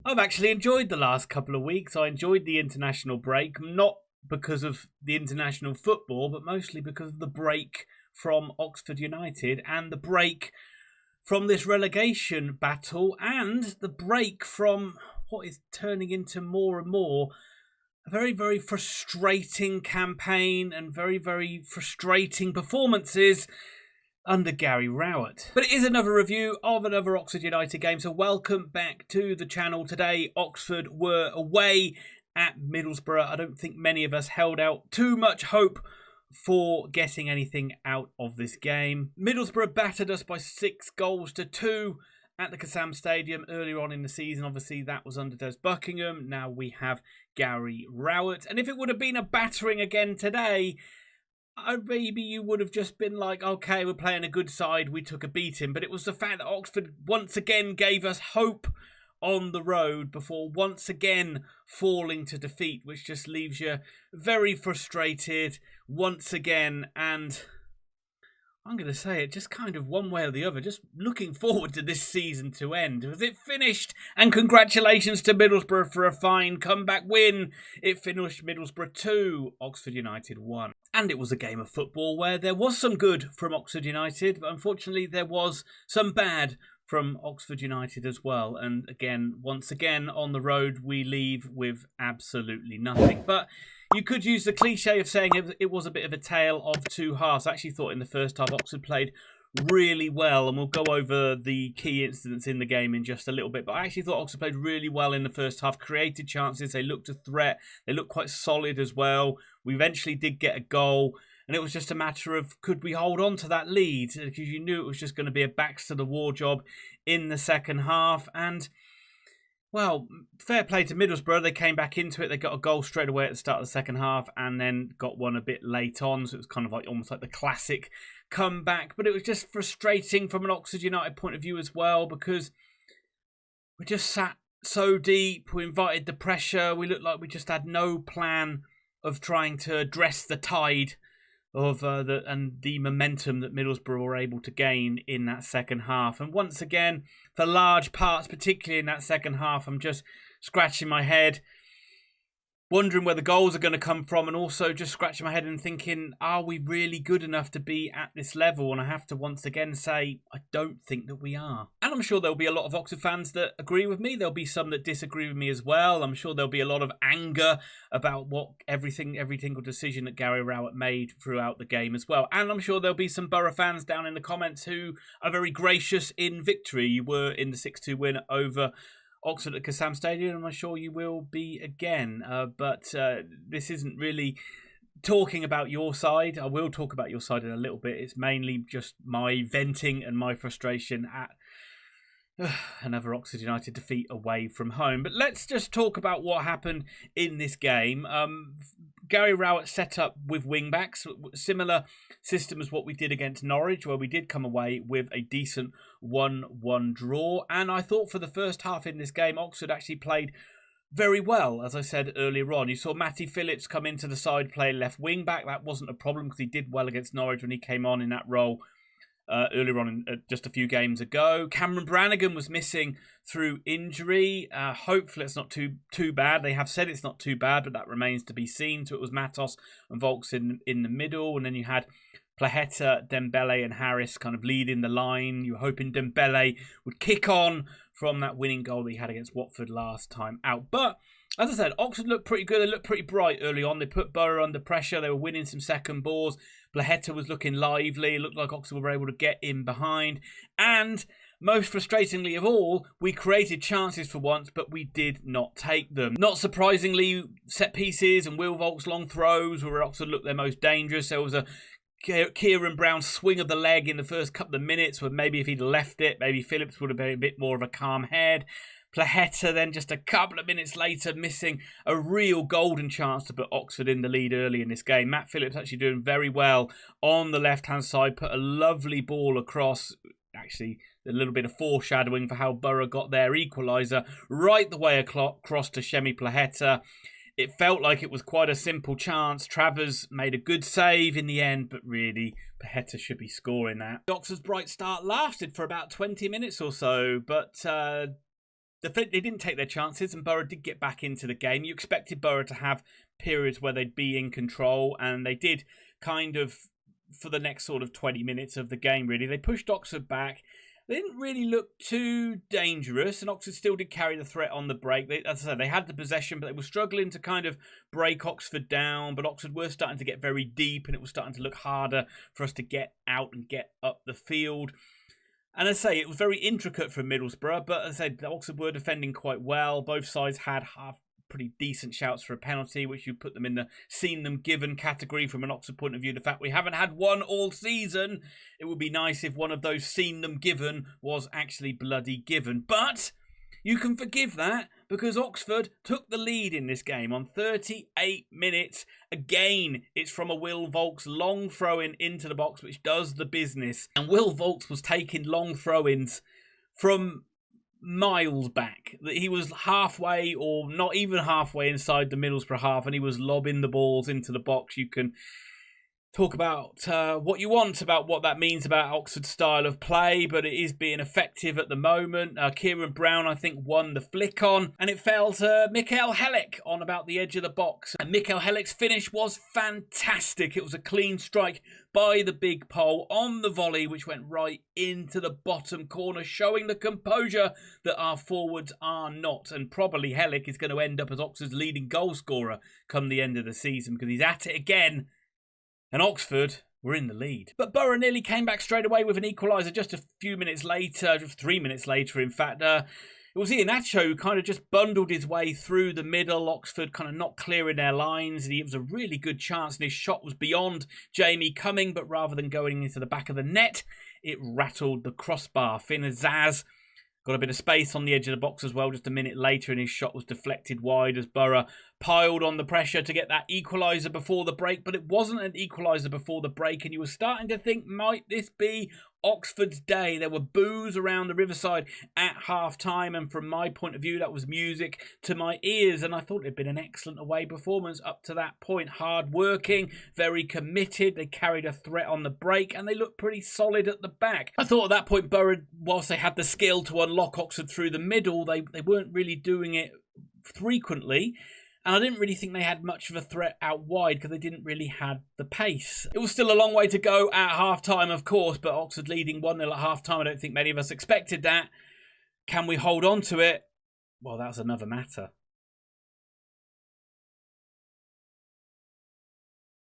I've actually enjoyed the last couple of weeks. I enjoyed the international break, not because of the international football, but mostly because of the break from Oxford United and the break from this relegation battle and the break from what is turning into more and more a very, very frustrating campaign and very, very frustrating performances under Gary Rowett. But it is another review of another Oxford United game, so welcome back to the channel. Today, Oxford were away at Middlesbrough. I don't think many of us held out too much hope for getting anything out of this game. Middlesbrough battered us by 6-2 at the Kassam Stadium earlier on in the season. Obviously, that was under Des Buckingham. Now we have Gary Rowett. And if it would have been a battering again today, maybe you would have just been like, okay, we're playing a good side, we took a beating. But it was the fact that Oxford once again gave us hope on the road before once again falling to defeat, which just leaves you very frustrated once again. And I'm going to say it just kind of one way or the other, just looking forward to this season to end. Was it finished? And congratulations to Middlesbrough for a fine comeback win. It finished Middlesbrough 2, Oxford United 1. And it was a game of football where there was some good from Oxford United, but unfortunately there was some bad from Oxford United as well. And again, once again, on the road, we leave with absolutely nothing. But you could use the cliche of saying it was a bit of a tale of two halves. I actually thought in the first half, Oxford played really well, and we'll go over the key incidents in the game in just a little bit. But I actually thought Oxford played really well in the first half, created chances, they looked a threat, they looked quite solid as well. We eventually did get a goal, and it was just a matter of could we hold on to that lead, because you knew it was just going to be a backs to the wall job in the second half. And well, fair play to Middlesbrough. They came back into it. They got a goal straight away at the start of the second half and then got one a bit late on. So it was kind of like almost like the classic comeback. But it was just frustrating from an Oxford United point of view as well, because we just sat so deep. We invited the pressure. We looked like we just had no plan of trying to address the tide of the momentum that Middlesbrough were able to gain in that second half. And once again, for large parts, particularly in that second half, I'm just scratching my head, wondering where the goals are going to come from, and also just scratching my head and thinking, are we really good enough to be at this level? And I have to once again say, I don't think that we are. And I'm sure there'll be a lot of Oxford fans that agree with me. There'll be some that disagree with me as well. I'm sure there'll be a lot of anger about every single decision that Gary Rowett made throughout the game as well. And I'm sure there'll be some Boro fans down in the comments who are very gracious in victory. You were in the 6-2 win over Oxford at Kassam Stadium, and I'm sure you will be again. But this isn't really talking about your side. I will talk about your side in a little bit. It's mainly just my venting and my frustration at another Oxford United defeat away from home. But let's just talk about what happened in this game. Gary Rowett set up with wing-backs, similar system as what we did against Norwich, where we did come away with a decent 1-1 draw. And I thought for the first half in this game, Oxford actually played very well, as I said earlier on. You saw Matty Phillips come into the side, play left wing-back. That wasn't a problem because he did well against Norwich when he came on in that role earlier on just a few games ago. Cameron Brannigan was missing through injury. Hopefully it's not too bad. They have said it's not too bad, but that remains to be seen. So it was Matos and Volks in the middle, and then you had Placheta, Dembele and Harris kind of leading the line. You were hoping Dembele would kick on from that winning goal that he had against Watford last time out. But as I said, Oxford looked pretty good. They looked pretty bright early on. They put Boro under pressure. They were winning some second balls. Placheta was looking lively. It looked like Oxford were able to get in behind. And most frustratingly of all, we created chances for once, but we did not take them. Not surprisingly, set pieces and Will Volk's long throws were where Oxford looked their most dangerous. There was a Kieran Brown swing of the leg in the first couple of minutes, where maybe if he'd left it, maybe Phillips would have been a bit more of a calm head. Placheta then just a couple of minutes later missing a real golden chance to put Oxford in the lead early in this game. Matt Phillips actually doing very well on the left-hand side, put a lovely ball across. Actually, a little bit of foreshadowing for how Boro got their equaliser right the way across to Shemi Placheta. It felt like it was quite a simple chance. Travers made a good save in the end, but really, Placheta should be scoring that. Oxford's bright start lasted for about 20 minutes or so, but they didn't take their chances, and Boro did get back into the game. You expected Boro to have periods where they'd be in control, and they did kind of for the next sort of 20 minutes of the game, really. They pushed Oxford back. They didn't really look too dangerous, and Oxford still did carry the threat on the break. As I said, they had the possession, but they were struggling to kind of break Oxford down. But Oxford were starting to get very deep, and it was starting to look harder for us to get out and get up the field. And as I say, it was very intricate from Middlesbrough, but as I said, Oxford were defending quite well. Both sides had pretty decent shouts for a penalty, which you put them in the seen them given category from an Oxford point of view. The fact we haven't had one all season, it would be nice if one of those seen them given was actually bloody given. But you can forgive that because Oxford took the lead in this game on 38 minutes. Again, it's from a Will Volks long throw-in into the box, which does the business. And Will Volks was taking long throw-ins from miles back. He was halfway or not even halfway inside the Middlesbrough half, and he was lobbing the balls into the box. You can talk about what you want about what that means about Oxford's style of play, but it is being effective at the moment. Kieran Brown, I think, won the flick on, and it fell to Michał Helik on about the edge of the box. And Michał Helik's finish was fantastic. It was a clean strike by the big pole on the volley, which went right into the bottom corner, showing the composure that our forwards are not. And probably Helik is going to end up as Oxford's leading goal scorer come the end of the season because he's at it again. And Oxford were in the lead. But Boro nearly came back straight away with an equaliser just a few minutes later, just 3 minutes later, in fact. It was Iheanacho who kind of just bundled his way through the middle. Oxford kind of not clearing their lines. It was a really good chance, and his shot was beyond Jamie Cumming, but rather than going into the back of the net, it rattled the crossbar. Finn Azaz got a bit of space on the edge of the box as well just a minute later, and his shot was deflected wide as Boro piled on the pressure to get that equaliser before the break. But it wasn't an equaliser before the break, and you were starting to think, might this be Oxford's day? There were boos around the Riverside at half-time, and from my point of view, that was music to my ears, and I thought it had been an excellent away performance up to that point. Hard-working, very committed, they carried a threat on the break, and they looked pretty solid at the back. I thought at that point, Boro, whilst they had the skill to unlock Oxford through the middle, they weren't really doing it frequently. And I didn't really think they had much of a threat out wide because they didn't really have the pace. It was still a long way to go at half-time, of course, but Oxford leading 1-0 at half-time. I don't think many of us expected that. Can we hold on to it? Well, that's another matter.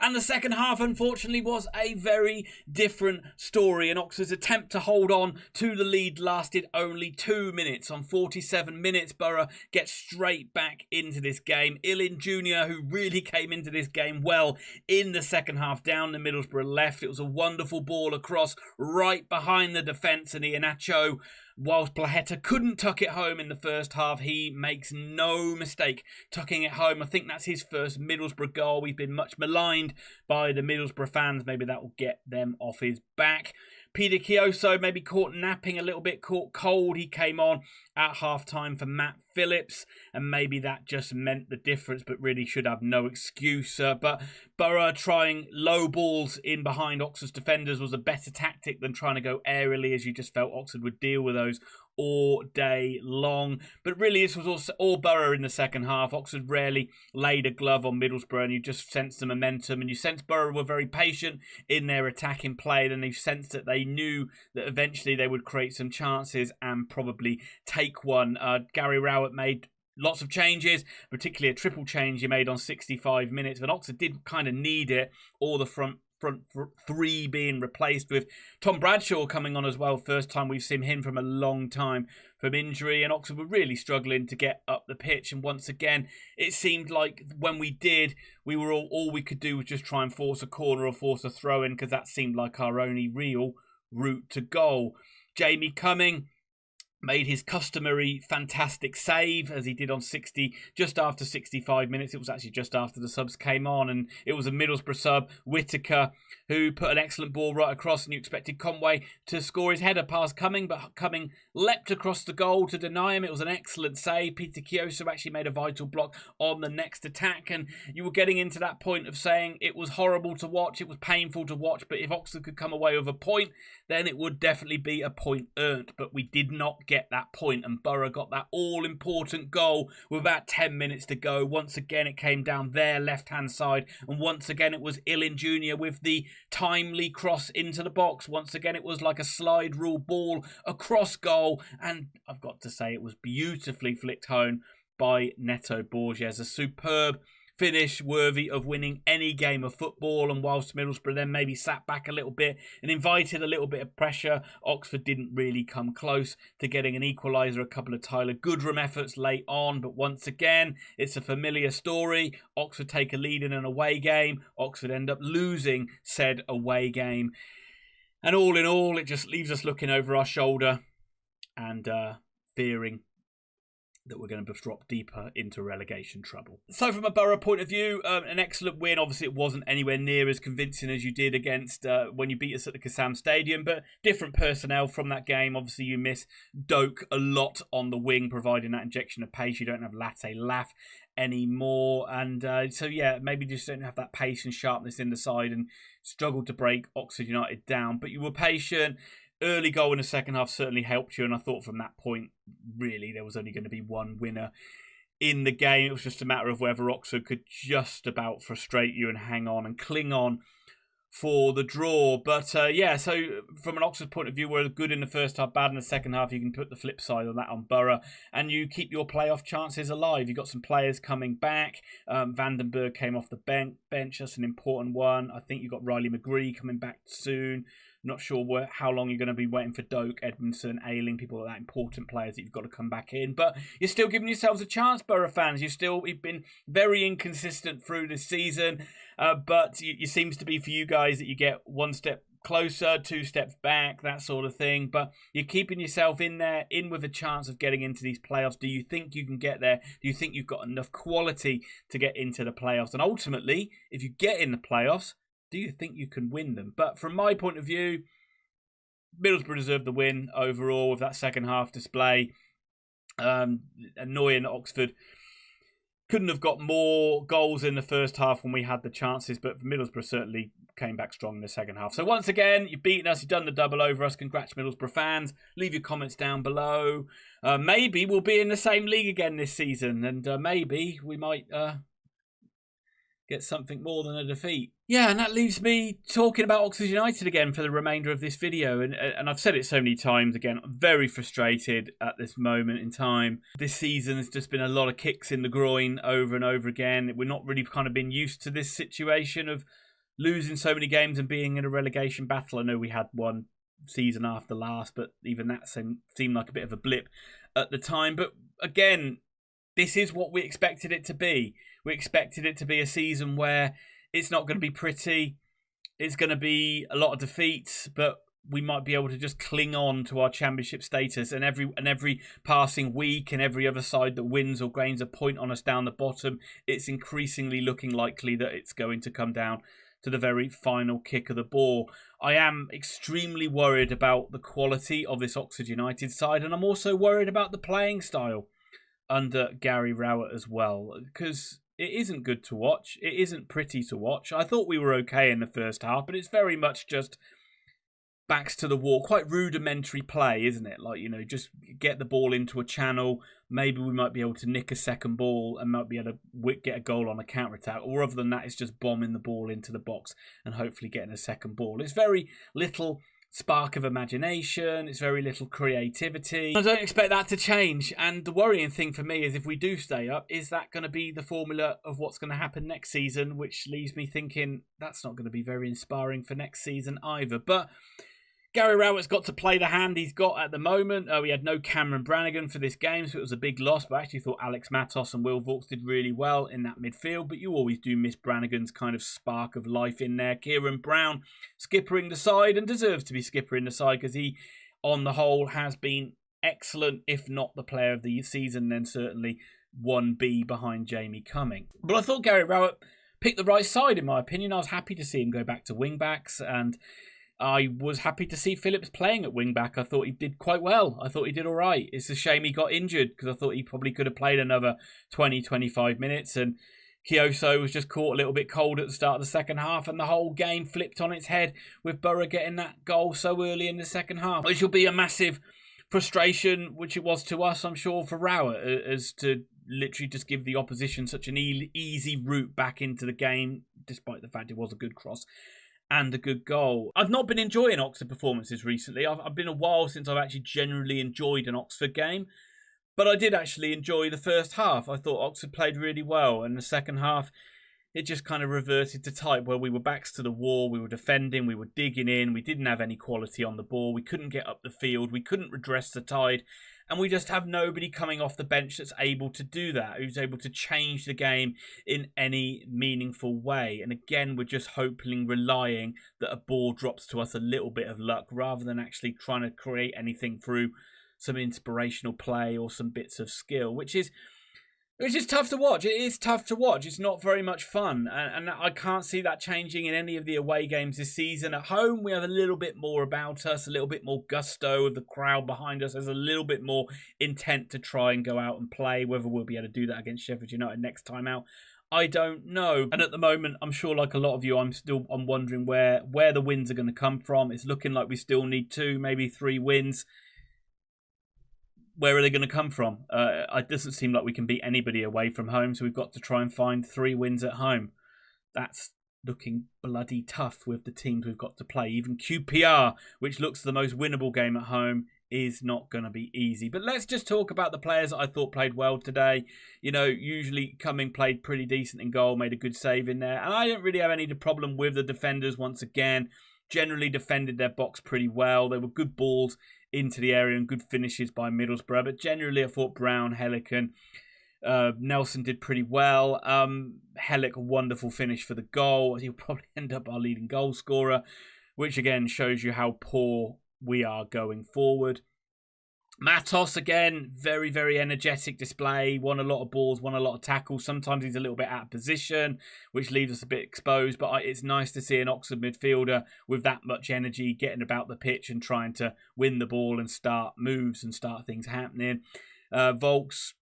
And the second half, unfortunately, was a very different story. And Oxford's attempt to hold on to the lead lasted only 2 minutes. On 47 minutes, Boro gets straight back into this game. Ilin Jr., who really came into this game well in the second half, down the Middlesbrough left. It was a wonderful ball across right behind the defence, and Iheanacho, whilst Plaheta couldn't tuck it home in the first half, he makes no mistake tucking it home. I think that's his first Middlesbrough goal. We've been much maligned by the Middlesbrough fans. Maybe that will get them off his back. Peter Kioso maybe caught napping a little bit, caught cold. He came on at half-time for Matt Phillips, and maybe that just meant the difference, but really should have no excuse. But Boro trying low balls in behind Oxford's defenders was a better tactic than trying to go aerially, as you just felt Oxford would deal with those all day long. But really, this was also all Boro in the second half. Oxford rarely laid a glove on Middlesbrough, and you just sensed the momentum, and you sensed Boro were very patient in their attacking play, and you sensed that they knew that eventually they would create some chances and probably take one. Gary Rowett made lots of changes, particularly a triple change he made on 65 minutes, but Oxford did kind of need it, all the front three being replaced with Tom Bradshaw coming on as well. First time we've seen him from a long time from injury, and Oxford were really struggling to get up the pitch. And once again, it seemed like when we did, we were all we could do was just try and force a corner or force a throw in, because that seemed like our only real route to goal. Jamie Cumming made his customary fantastic save, as he did on just after 65 minutes. It was actually just after the subs came on, and it was a Middlesbrough sub, Whittaker, who put an excellent ball right across, and you expected Conway to score his header past Cumming, but Cumming leapt across the goal to deny him. It was an excellent save. Peter Kioso actually made a vital block on the next attack, and you were getting into that point of saying it was horrible to watch, it was painful to watch, but if Oxford could come away with a point, then it would definitely be a point earned. But we did not get that point, and Boro got that all-important goal with about 10 minutes to go. Once again, it came down their left-hand side, and once again, it was Ilin Jr. with the timely cross into the box. Once again, it was like a slide rule ball across goal, and I've got to say, it was beautifully flicked home by Neto Borges. A superb finish worthy of winning any game of football, and whilst Middlesbrough then maybe sat back a little bit and invited a little bit of pressure, Oxford didn't really come close to getting an equaliser. A couple of Tyler Goodrum efforts late on, but once again, it's a familiar story. Oxford take a lead in an away game. Oxford end up losing said away game. And all in all, it just leaves us looking over our shoulder and fearing that we're going to drop deeper into relegation trouble. So from a Boro point of view, an excellent win. Obviously, it wasn't anywhere near as convincing as you did against when you beat us at the Kassam Stadium, but different personnel from that game. Obviously, you miss Doak a lot on the wing, providing that injection of pace. You don't have Latte Laff anymore, and so yeah, maybe just don't have that pace and sharpness in the side, and struggled to break Oxford United down. But you were patient. Early goal in the second half certainly helped you, and I thought from that point, really, there was only going to be one winner in the game. It was just a matter of whether Oxford could just about frustrate you and hang on and cling on for the draw. But yeah, so from an Oxford point of view, we're good in the first half, bad in the second half. You can put the flip side of that on Boro, and you keep your playoff chances alive. You've got some players coming back. Vandenberg came off the bench. That's an important one. I think you've got Riley McGree coming back soon. Not sure how long you're going to be waiting for Doak, Edmondson, Ayling, people like that, important players that you've got to come back in. But you're still giving yourselves a chance, Boro fans. You've been very inconsistent through this season. But it seems to be for you guys that you get one step closer, two steps back, that sort of thing. But you're keeping yourself in there, in with a chance of getting into these playoffs. Do you think you can get there? Do you think you've got enough quality to get into the playoffs? And ultimately, if you get in the playoffs, do you think you can win them? But from my point of view, Middlesbrough deserved the win overall with that second half display. Annoying Oxford couldn't have got more goals in the first half when we had the chances, but Middlesbrough certainly came back strong in the second half. So once again, you've beaten us, you've done the double over us. Congrats, Middlesbrough fans. Leave your comments down below. Maybe we'll be in the same league again this season, and maybe we might get something more than a defeat. Yeah, and that leaves me talking about Oxford United again for the remainder of this video. And I've said it so many times again, I'm very frustrated at this moment in time. This season has just been a lot of kicks in the groin over and over again. We're not really kind of been used to this situation of losing so many games and being in a relegation battle. I know we had one season after last, but even that seemed like a bit of a blip at the time. But again, this is what we expected it to be. We expected it to be a season where it's not going to be pretty. It's going to be a lot of defeats, but we might be able to just cling on to our championship status. And every passing week and every other side that wins or gains a point on us down the bottom, it's increasingly looking likely that it's going to come down to the very final kick of the ball. I am extremely worried about the quality of this Oxford United side, and I'm also worried about the playing style under Gary Rowett as well, because it isn't good to watch. It isn't pretty to watch. I thought we were okay in the first half, but it's very much just backs to the wall. Quite rudimentary play, isn't it? Like, you know, just get the ball into a channel. Maybe we might be able to nick a second ball and might be able to get a goal on a counter-attack. Or other than that, it's just bombing the ball into the box and hopefully getting a second ball. It's very little spark of imagination. It's very little creativity. I don't expect that to change. And the worrying thing for me is if we do stay up, is that going to be the formula of what's going to happen next season? Which leaves me thinking that's not going to be very inspiring for next season either. But Gary Rowett's got to play the hand he's got at the moment. We had no Cameron Brannigan for this game, so it was a big loss. But I actually thought Alex Matos and Will Vaux did really well in that midfield. But you always do miss Brannigan's kind of spark of life in there. Kieran Brown skippering the side, and deserves to be skippering the side because he, on the whole, has been excellent, if not the player of the season, then certainly 1B behind Jamie Cumming. But I thought Gary Rowett picked the right side, in my opinion. I was happy to see him go back to wing-backs, and I was happy to see Phillips playing at wing-back. I thought he did quite well. I thought he did all right. It's a shame he got injured because I thought he probably could have played another 20, 25 minutes. And Kioso was just caught a little bit cold at the start of the second half, and the whole game flipped on its head with Boro getting that goal so early in the second half, which will be a massive frustration, which it was to us, I'm sure, for Rowett, as to literally just give the opposition such an easy route back into the game, despite the fact it was a good cross and a good goal. I've not been enjoying Oxford performances recently. I've been a while since I've actually generally enjoyed an Oxford game. But I did actually enjoy the first half. I thought Oxford played really well. And the second half, it just kind of reverted to type where we were backs to the wall. We were defending. We were digging in. We didn't have any quality on the ball. We couldn't get up the field. We couldn't redress the tide. And we just have nobody coming off the bench that's able to do that, who's able to change the game in any meaningful way. And again, we're just relying that a ball drops to us a little bit of luck rather than actually trying to create anything through some inspirational play or some bits of skill, which is tough to watch. It is tough to watch. It's not very much fun. And I can't see that changing in any of the away games this season. At home, we have a little bit more about us, a little bit more gusto of the crowd behind us. There's a little bit more intent to try and go out and play. Whether we'll be able to do that against Sheffield United next time out, I don't know. And at the moment, I'm sure like a lot of you, I'm wondering where the wins are going to come from. It's looking like we still need 2, maybe 3 wins. Where are they going to come from? It doesn't seem like we can beat anybody away from home, so we've got to try and find 3 wins at home. That's looking bloody tough with the teams we've got to play. Even QPR, which looks the most winnable game at home, is not going to be easy. But let's just talk about the players that I thought played well today. You know, usually Cumming played pretty decent in goal, made a good save in there. And I don't really have any problem with the defenders once again. Generally defended their box pretty well. They were good balls into the area and good finishes by Middlesbrough. But generally, I thought Brown, Helik and Nelson did pretty well. Helik, a wonderful finish for the goal. He'll probably end up our leading goal scorer, which again shows you how poor we are going forward. Matos, again, very, very energetic display. Won a lot of balls, won a lot of tackles. Sometimes he's a little bit out of position, which leaves us a bit exposed. But it's nice to see an Oxford midfielder with that much energy getting about the pitch and trying to win the ball and start moves and start things happening. Volks,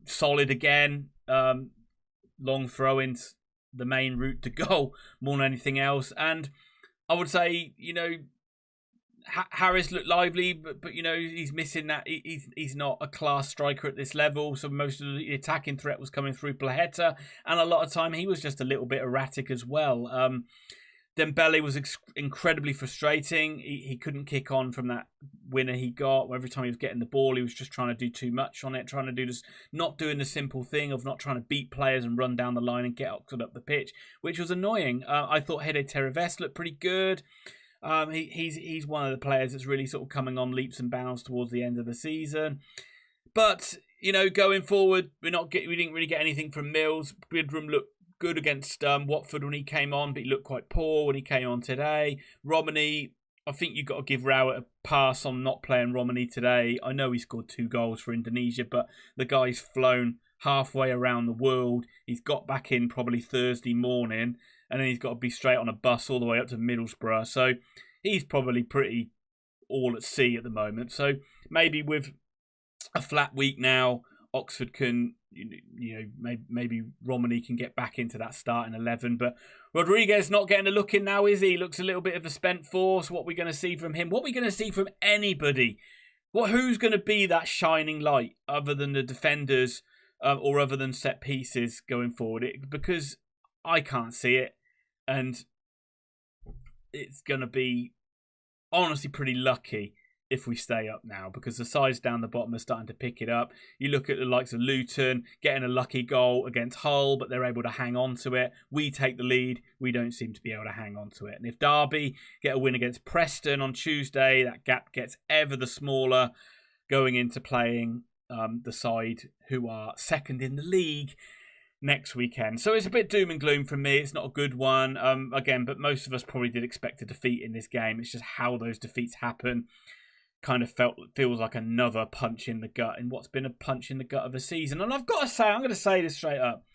solid again. Long throw-ins, the main route to goal more than anything else. And I would say, you know, Harris looked lively, but you know, he's missing that. He's not a class striker at this level, so most of the attacking threat was coming through Plaheta, and a lot of time he was just a little bit erratic as well. Dembele was incredibly frustrating. He couldn't kick on from that winner he got. Every time he was getting the ball, he was just trying to do too much on it, trying to do this, not doing the simple thing of not trying to beat players and run down the line and get Oxford up the pitch, which was annoying. I thought Hede Tereves looked pretty good. He's one of the players that's really sort of coming on leaps and bounds towards the end of the season. But, you know, going forward, we didn't really get anything from Mills. Bidram looked good against Watford when he came on, but he looked quite poor when he came on today. Romani, I think you've got to give Rowett a pass on not playing Romani today. I know he scored 2 goals for Indonesia, but the guy's flown halfway around the world. He's got back in probably Thursday morning, and then he's got to be straight on a bus all the way up to Middlesbrough. So he's probably pretty all at sea at the moment. So maybe with a flat week now, Oxford can, you know, maybe Romani can get back into that starting 11. But Rodriguez not getting a look in now, is he? Looks a little bit of a spent force. What are we going to see from him? What are we going to see from anybody? Who's going to be that shining light other than the defenders or other than set pieces going forward? Because I can't see it. And it's going to be honestly pretty lucky if we stay up now, because the sides down the bottom are starting to pick it up. You look at the likes of Luton getting a lucky goal against Hull, but they're able to hang on to it. We take the lead. We don't seem to be able to hang on to it. And if Derby get a win against Preston on Tuesday, that gap gets ever the smaller going into playing the side who are second in the league next weekend. So it's a bit doom and gloom from me. It's not a good one. Again, but most of us probably did expect a defeat in this game. It's just how those defeats happen. Kind of feels like another punch in the gut in what's been a punch in the gut of a season. And I've got to say, I'm going to say this straight up.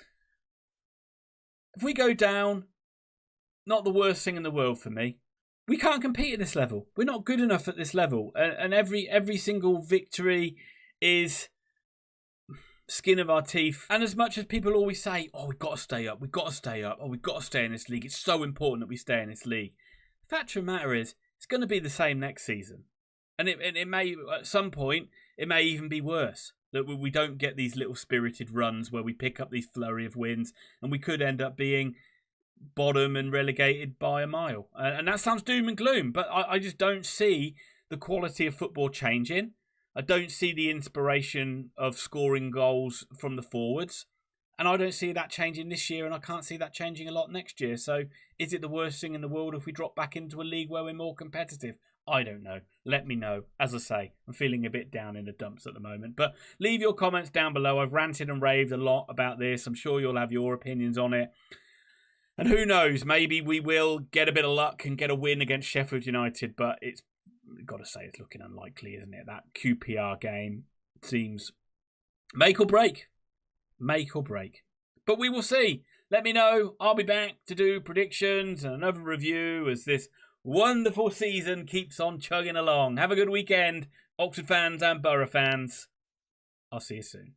If we go down, not the worst thing in the world for me. We can't compete at this level. We're not good enough at this level. And every single victory is skin of our teeth. And as much as people always say, oh, we've got to stay up, we've got to stay up, oh, we've got to stay in this league, it's so important that we stay in this league. The fact of the matter is, it's going to be the same next season. And it may, at some point, it may even be worse. That we don't get these little spirited runs where we pick up these flurry of wins, and we could end up being bottom and relegated by a mile. And that sounds doom and gloom, but I just don't see the quality of football changing. I don't see the inspiration of scoring goals from the forwards. And I don't see that changing this year, and I can't see that changing a lot next year. So is it the worst thing in the world if we drop back into a league where we're more competitive? I don't know. Let me know. As I say, I'm feeling a bit down in the dumps at the moment. But leave your comments down below. I've ranted and raved a lot about this. I'm sure you'll have your opinions on it. And who knows, maybe we will get a bit of luck and get a win against Sheffield United. But it's got to say it's looking unlikely, isn't it? That QPR game seems make or break. Make or break. But we will see. Let me know. I'll be back to do predictions and another review as this wonderful season keeps on chugging along. Have a good weekend, Oxford fans and Boro fans. I'll see you soon.